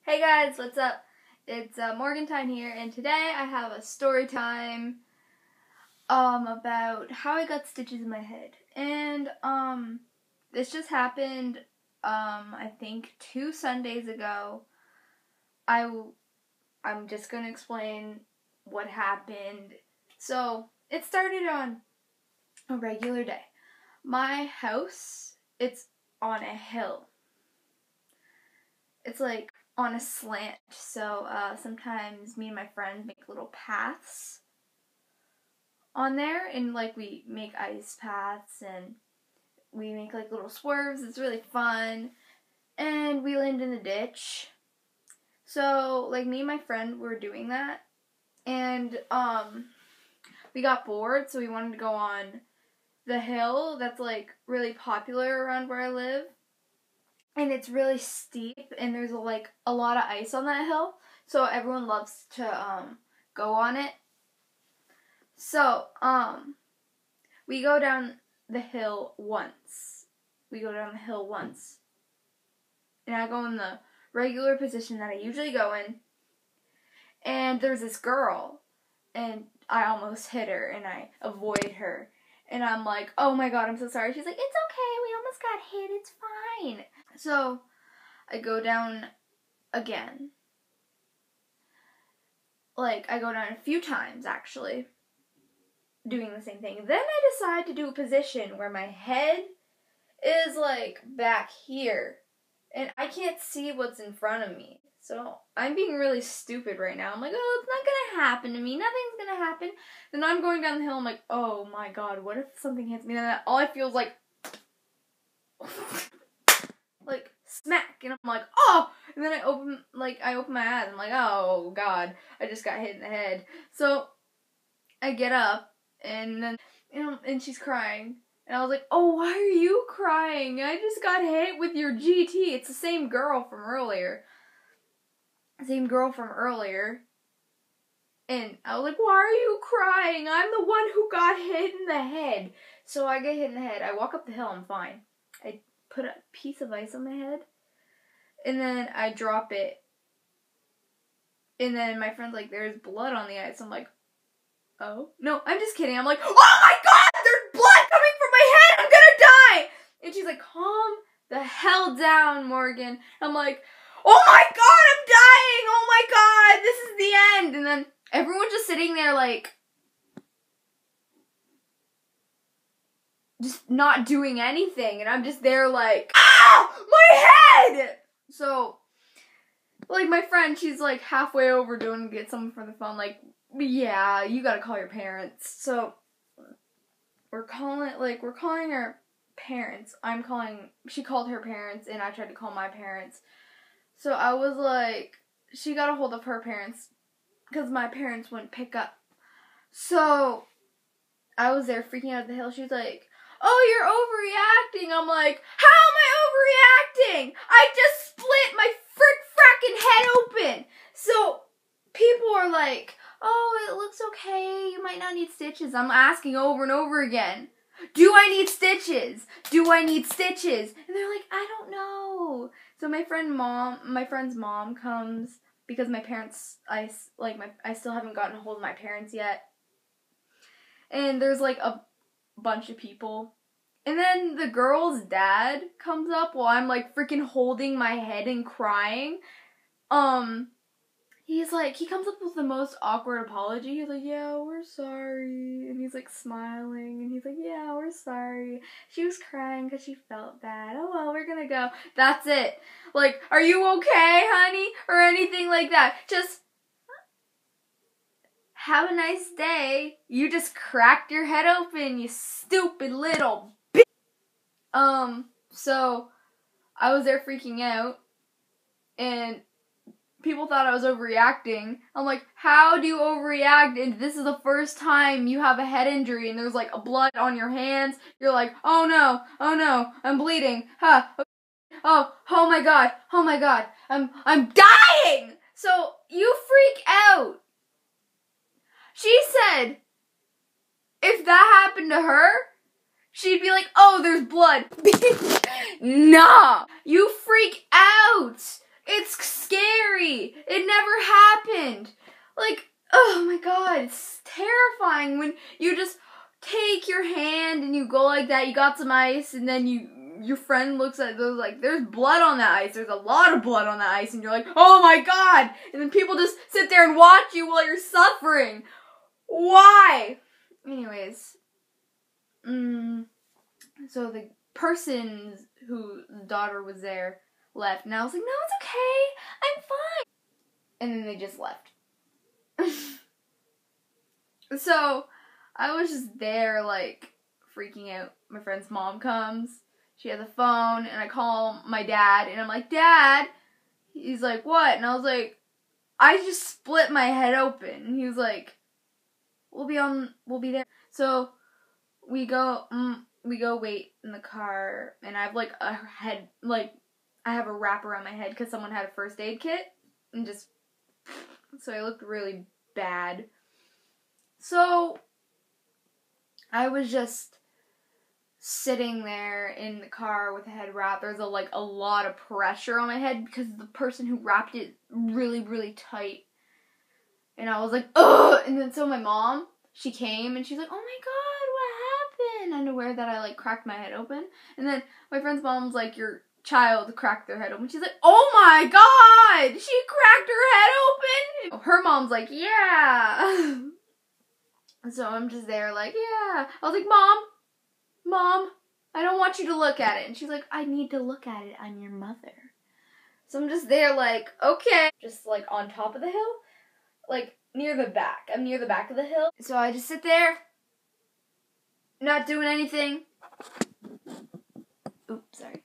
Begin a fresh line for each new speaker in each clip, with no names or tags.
Hey guys, what's up? It's Morgantine here, and today I have a story time about how I got stitches in my head. And this just happened I think 2 Sundays ago. I'm just going to explain what happened. So, it started on a regular day. My house, it's on a hill. It's like on a slant, so sometimes me and my friend make little paths on there, and like we make ice paths and we make like little swerves. It's really fun, and we land in a ditch. So like me and my friend were doing that, and we got bored, so we wanted to go on the hill that's like really popular around where I live. And it's really steep, and there's like a lot of ice on that hill, so everyone loves to go on it. So we go down the hill once. And I go in the regular position that I usually go in. And there's this girl, and I almost hit her, and I avoid her. And I'm like, oh my god, I'm so sorry. She's like, it's okay, we almost got hit, it's fine. So, I go down again. Like, I go down a few times, actually, doing the same thing. Then I decide to do a position where my head is, like, back here. And I can't see what's in front of me. So, I'm being really stupid right now. I'm like, oh, it's not gonna happen to me. Nothing's gonna happen. Then I'm going down the hill. I'm like, oh my god, what if something hits me? And then all I feel is like smack. And I'm like, oh! And then I open my eyes. I'm like, oh god, I just got hit in the head. So, I get up, and then, and she's crying. And I was like, oh, why are you crying? I just got hit with your GT. It's the same girl from earlier. And I was like, why are you crying? I'm the one who got hit in the head. So I get hit in the head. I walk up the hill, I'm fine. I put a piece of ice on my head, and then I drop it. And then my friend's like, there's blood on the ice. I'm like, oh? No, I'm just kidding. I'm like, oh my god, there's blood coming from my head! I'm gonna die! And she's like, calm the hell down, Morgan. I'm like, oh my god, I'm dying! Oh my god, this is the end! And then everyone's just sitting there like, just not doing anything. And I'm just there like, ow! My head! So, like, my friend, she's like halfway over doing to get someone from the phone, like, yeah, you gotta call your parents. So, we're calling our parents. She called her parents, and I tried to call my parents. So I was like, she got a hold of her parents, because my parents wouldn't pick up. So, I was there freaking out at the hill. She was like, oh, you're overreacting. I'm like, how am I overreacting? I just split my frickin' head open. So, people are like, oh, it looks okay. You might not need stitches. I'm asking over and over again, do I need stitches? Do I need stitches? And they're like, I don't know. So my friend's mom comes, because my parents, I still haven't gotten a hold of my parents yet. And there's like a bunch of people. And then the girl's dad comes up while I'm like freaking holding my head and crying. He comes up with the most awkward apology. He's like, yeah, we're sorry. And he's like smiling, and he's like, yeah, we're sorry. She was crying because she felt bad. Oh, well, we're gonna go. That's it. Like, are you okay, honey? Or anything like that. Just have a nice day. You just cracked your head open, you stupid little bitch. So I was there freaking out, and people thought I was overreacting. I'm like, how do you overreact? And this is the first time you have a head injury and there's like a blood on your hands. You're like, oh no, I'm bleeding. Huh. Oh my god, I'm dying! So you freak out. She said, if that happened to her, she'd be like, oh, there's blood. Nah, you freak out. It's scary. scary. It never happened. Like, oh my god, it's terrifying when you just take your hand and you go like that. You got some ice, and then your friend looks at those like, there's blood on that ice. There's a lot of blood on that ice, and you're like, oh my god. And then people just sit there and watch you while you're suffering. Why? Anyways, so the person whose daughter was there left, and I was like, no, it's okay, I'm fine. And then they just left. So I was just there, like, freaking out. My friend's mom comes, she has a phone, and I call my dad, and I'm like, Dad. He's like, what? And I was like, I just split my head open. And he was like, we'll be there. So we go wait in the car, and I have like a head, like I have a wrap around my head because someone had a first aid kit, and just, so I looked really bad. So I was just sitting there in the car with a head wrap. There's a lot of pressure on my head because the person who wrapped it really, really tight. And I was like, ugh! And then so my mom, she came and she's like, oh my god, what happened? Unaware that I like cracked my head open. And then my friend's mom's like, your child cracked their head open. She's like, oh my god! She cracked her head open! Her mom's like, yeah. So I'm just there like, yeah. I was like, Mom, I don't want you to look at it. And she's like, I need to look at it. I'm your mother. So I'm just there like, okay. Just like on top of the hill. Like near the back. I'm near the back of the hill. So I just sit there. Not doing anything. Oops, sorry.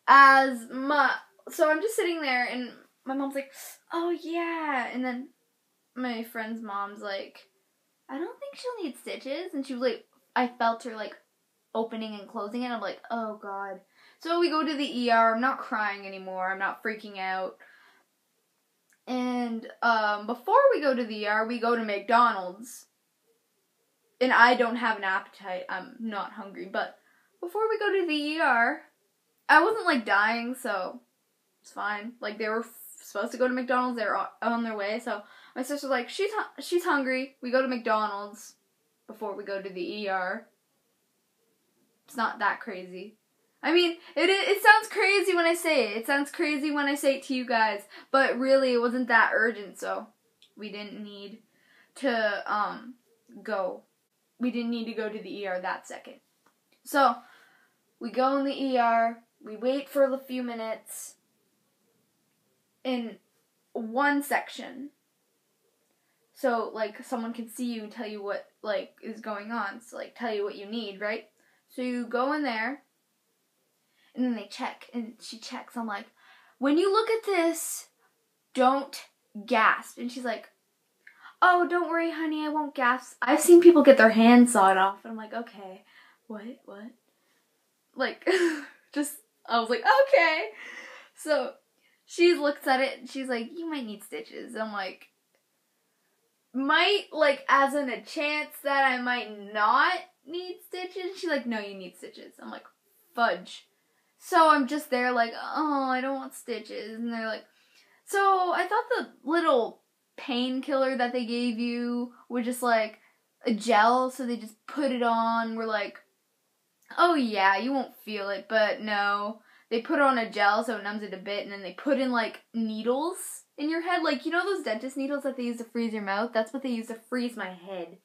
So I'm just sitting there and my mom's like, oh yeah. And then my friend's mom's like, I don't think she'll need stitches. And she was like, I felt her like opening and closing it. I'm like, oh god. So we go to the ER. I'm not crying anymore. I'm not freaking out. And before we go to the ER, we go to McDonald's. And I don't have an appetite. I'm not hungry. But before we go to the ER, I wasn't like dying, so it's fine. Like they were supposed to go to McDonald's. They were on their way. So my sister's like, she's hungry. We go to McDonald's before we go to the ER. It's not that crazy. I mean, it sounds crazy when I say it. It sounds crazy when I say it to you guys. But really, it wasn't that urgent, so we didn't need to go. We didn't need to go to the ER that second. So we go in the ER. We wait for a few minutes. In one section. So, like, someone can see you and tell you what, like, is going on. So, like, tell you what you need, right? So you go in there, and then they check, and she checks. I'm like, when you look at this, don't gasp. And she's like, oh, don't worry, honey, I won't gasp. I've seen people get their hands sawed off, and I'm like, okay, what? Like, I was like, okay. So she looks at it, and she's like, you might need stitches. I'm like, might, like, as in a chance that I might not need stitches? She's like, no, you need stitches. I'm like, fudge. So I'm just there like, oh, I don't want stitches. And they're like, so I thought the little painkiller that they gave you was just like a gel, so they just put it on. We're like, oh yeah, you won't feel it, but no. They put on a gel so it numbs it a bit, and then they put in like needles in your head. Like, you know those dentist needles that they use to freeze your mouth? That's what they use to freeze my head.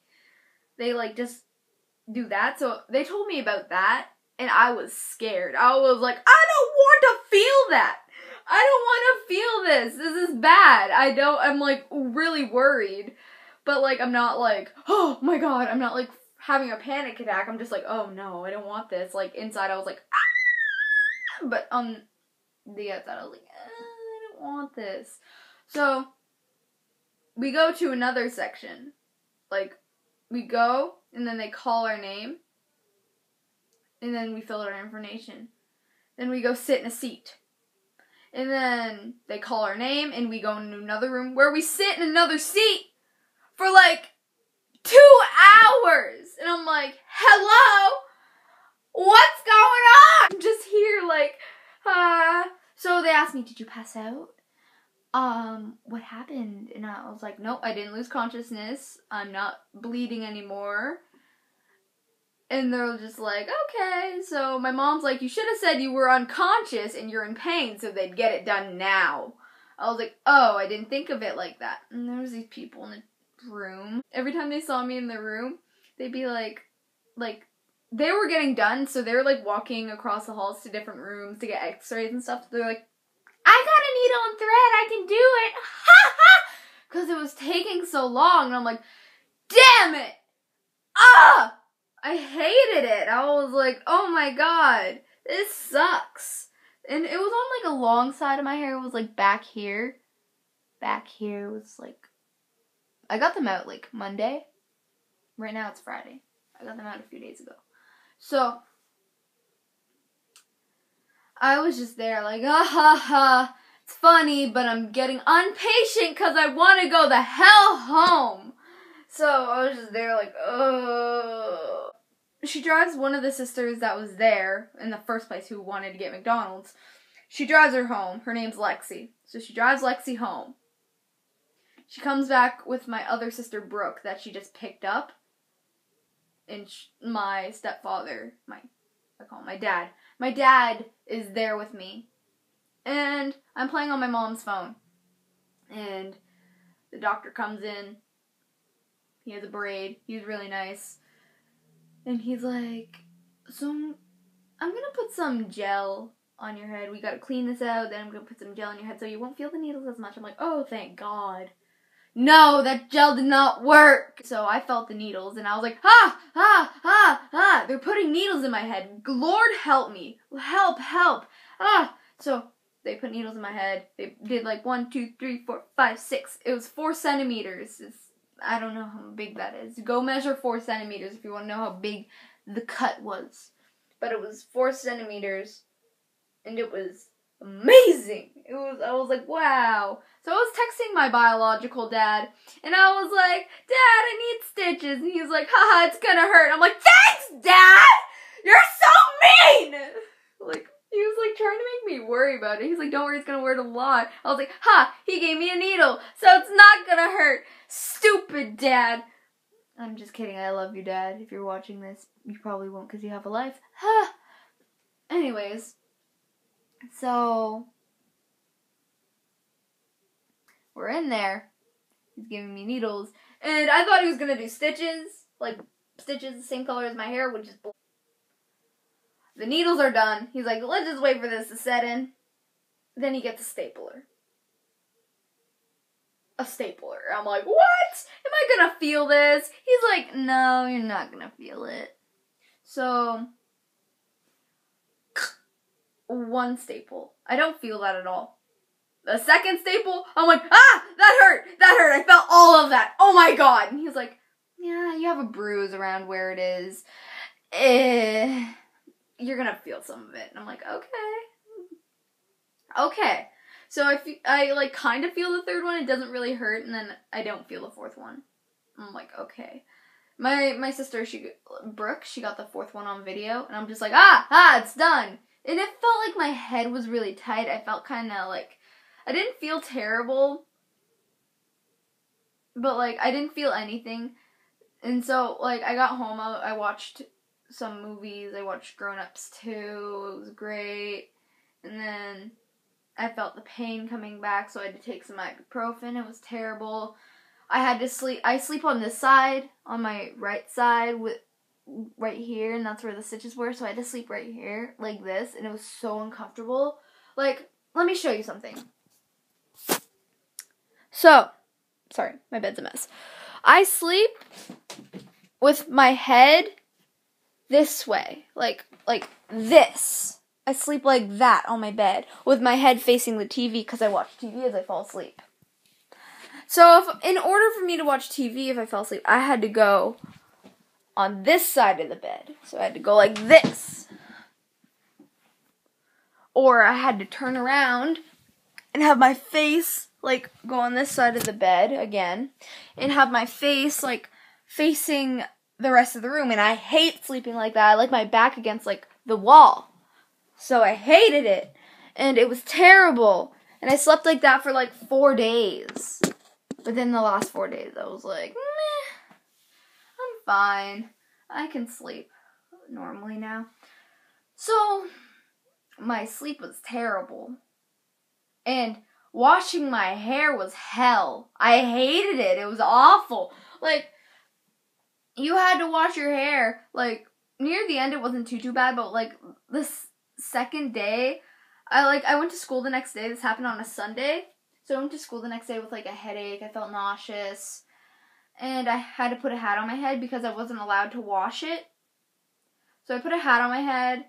They like just do that. So they told me about that, and I was scared. I was like, I don't want to feel that. I don't want to feel this. This is bad. I'm like really worried. But like, I'm not like, oh my god. I'm not like having a panic attack. I'm just like, oh no, I don't want this. Like inside I was like, ah! But on the outside I was like, I don't want this. So we go to another section. Like, we go, and then they call our name, and then we fill out our information. Then we go sit in a seat. And then they call our name, and we go into another room where we sit in another seat for like 2 hours. And I'm like, hello? What's going on? I'm just here like, So they asked me, did you pass out? what happened? And I was like, nope, I didn't lose consciousness. I'm not bleeding anymore. And they're just like, okay. So my mom's like, you should have said you were unconscious and you're in pain so they'd get it done now. I was like, oh, I didn't think of it like that. And there was these people in the room. Every time they saw me in the room, they'd be like, they were getting done, so they were like walking across the halls to different rooms to get x-rays and stuff. So they're like, I got a needle and thread, I can do it. Ha ha! Because it was taking so long. And I'm like, damn it! Ah! I hated it. I was like, oh my god, this sucks. And it was on like a long side of my hair. It was like back here. Back here was like, I got them out like Monday. Right now it's Friday. I got them out a few days ago. So, I was just there like, ah ha ha, it's funny, but I'm getting impatient because I want to go the hell home. So, I was just there like, ugh. She drives one of the sisters that was there in the first place who wanted to get McDonald's. She drives her home. Her name's Lexi. So she drives Lexi home. She comes back with my other sister, Brooke, that she just picked up. And my stepfather, I call him my dad. My dad is there with me. And I'm playing on my mom's phone. And the doctor comes in. He has a braid. He's really nice. And he's like, so I'm going to put some gel on your head. We got to clean this out. Then I'm going to put some gel on your head so you won't feel the needles as much. I'm like, oh, thank God. No, that gel did not work. So I felt the needles and I was like, ha, ha, ha, ha. They're putting needles in my head. Lord help me. Help, help. Ah. So they put needles in my head. They did like 1, 2, 3, 4, 5, 6. It was 4 centimeters. I don't know how big that is. Go measure 4 centimeters if you want to know how big the cut was. But it was 4 centimeters. And it was amazing. I was like, wow. So I was texting my biological dad. And I was like, Dad, I need stitches. And he was like, haha, it's gonna hurt. I'm like, thanks, Dad! You're so mean! Like, he was like trying to make me worry about it. He's like, don't worry, it's gonna hurt a lot. I was like, ha, he gave me a needle, so it's not gonna hurt. Stupid Dad. I'm just kidding. I love you, Dad. If you're watching this, you probably won't because you have a life. Ha. Anyways, so we're in there. He's giving me needles, and I thought he was gonna do stitches, like stitches the same color as my hair, which is blue. The needles are done. He's like, let's just wait for this to set in. Then he gets a stapler. A stapler. I'm like, what? Am I gonna feel this? He's like, no, you're not gonna feel it. So, one staple. I don't feel that at all. The second staple, I'm like, ah, that hurt. I felt all of that. Oh my god. And he's like, yeah, you have a bruise around where it is. You're gonna feel some of it. And I'm like, okay. So I like kind of feel the third one. It doesn't really hurt, and then I don't feel the fourth one. I'm like, okay. My sister, Brooke, she got the fourth one on video, and I'm just like, it's done. And it felt like my head was really tight. I felt kind of like, I didn't feel terrible, but like I didn't feel anything. And so like I got home, I watched some movies. I watched Grown Ups 2. It was great. And then I felt the pain coming back, so I had to take some ibuprofen. It was terrible. I sleep on this side, on my right side, right here, and that's where the stitches were, so I had to sleep right here, like this, and it was so uncomfortable. Like, let me show you something. So, sorry, my bed's a mess. I sleep with my head this way, like this. I sleep like that on my bed, with my head facing the TV, because I watch TV as I fall asleep. So, in order for me to watch TV if I fell asleep, I had to go on this side of the bed. So I had to go like this. Or I had to turn around and have my face, like, go on this side of the bed again, and have my face, like, facing the rest of the room. And I hate sleeping like that. I like my back against, like, the wall. So I hated it. And it was terrible. And I slept like that for like 4 days. But then the last 4 days, I was like, meh, I'm fine. I can sleep normally now. So, my sleep was terrible. And washing my hair was hell. I hated it. It was awful. Like, you had to wash your hair. Like, near the end, it wasn't too bad. But, like, the second day, I went to school the next day. This happened on a Sunday. So I went to school the next day with, like, a headache. I felt nauseous. And I had to put a hat on my head because I wasn't allowed to wash it. So I put a hat on my head.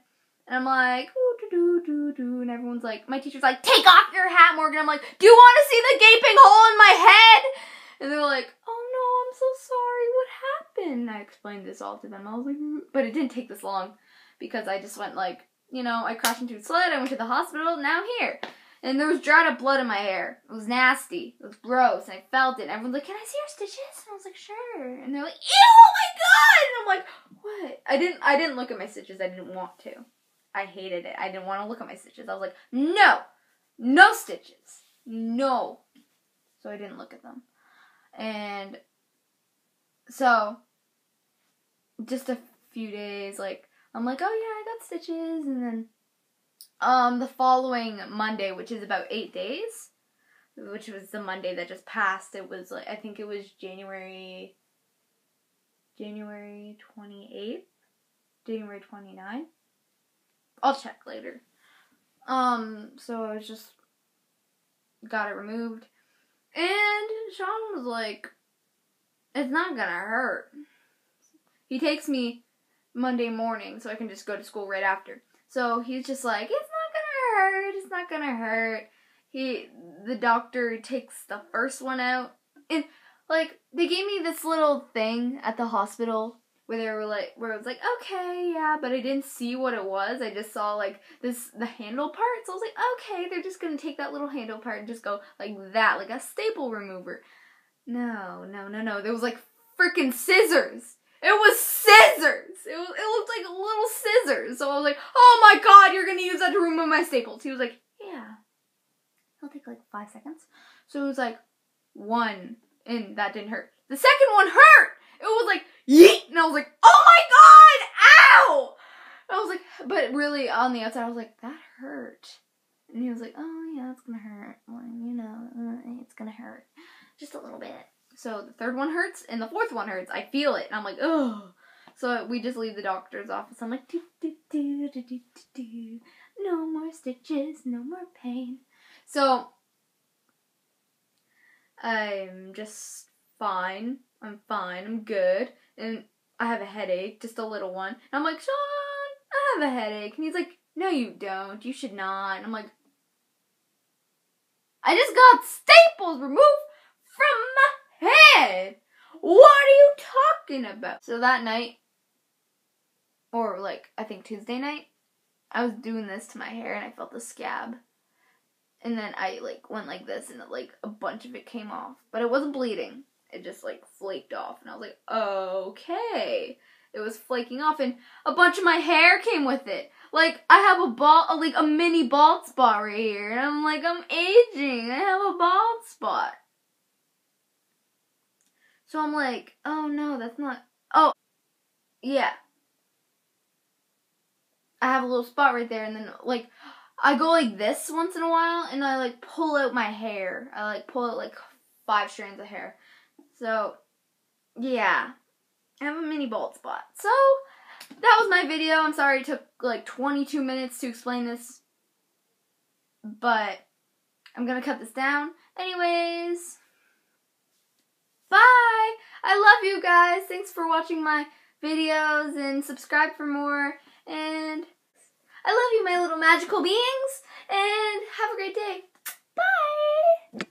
And I'm like, ooh, and everyone's like, my teacher's like, take off your hat, Morgan. I'm like, do you want to see the gaping hole in my head? And they're like, oh no, I'm so sorry. What happened? And I explained this all to them. I was like, but it didn't take this long because I just went like, I crashed into a sled. I went to the hospital. Now I'm here. And there was dried up blood in my hair. It was nasty. It was gross. And I felt it. And everyone's like, can I see your stitches? And I was like, sure. And they're like, ew, oh my God. And I'm like, what? I didn't look at my stitches. I didn't want to. I hated it. I didn't want to look at my stitches. I was like, no stitches. No. So I didn't look at them. And so, just a few days, like, I'm like, oh yeah, I got stitches. And then, the following Monday, which is about 8 days, which was the Monday that just passed, it was like, I think it was January 28th, January 29th. I'll check later. So I was just got it removed. And Sean was like, it's not gonna hurt. He takes me Monday morning so I can just go to school right after. So he's just like, it's not gonna hurt. It's not gonna hurt. The doctor takes the first one out. And like, they gave me this little thing at the hospital where it was like, okay, yeah, but I didn't see what it was. I just saw, like, the handle part. So I was like, okay, they're just going to take that little handle part and just go like that, like a staple remover. No. There was, like, freaking scissors. It was scissors. It looked like little scissors. So I was like, oh my God, you're going to use that to remove my staples. He was like, yeah. It'll take, like, 5 seconds. So it was, like, 1, and that didn't hurt. The second one hurt. It was like, yeet! And I was like, oh my God! Ow! And I was like, but really, on the outside, I was like, that hurt. And he was like, oh yeah, it's gonna hurt. Well, it's gonna hurt. Just a little bit. So the third one hurts, and the fourth one hurts. I feel it. And I'm like, ugh. So we just leave the doctor's office. I'm like, no more stitches, no more pain. So, I'm just fine. I'm fine. I'm good. And I have a headache, just a little one. And I'm like, Sean, I have a headache. And he's like, no, you don't. You should not. And I'm like, I just got staples removed from my head. What are you talking about? So that night, or like, I think Tuesday night, I was doing this to my hair and I felt the scab. And then I like went like this and like a bunch of it came off. But it wasn't bleeding. It just like flaked off. And I was like, okay. It was flaking off and a bunch of my hair came with it. Like I have like a mini bald spot right here. And I'm like, I'm aging. I have a bald spot. So I'm like, oh no, that's not, oh, yeah. I have a little spot right there and then like, I go like this once in a while and I like pull out my hair. I like pull out like 5 strands of hair. So, yeah. I have a mini bald spot. So, that was my video. I'm sorry it took like 22 minutes to explain this. But, I'm gonna cut this down. Anyways, bye! I love you guys. Thanks for watching my videos and subscribe for more. And I love you, my little magical beings. And have a great day. Bye!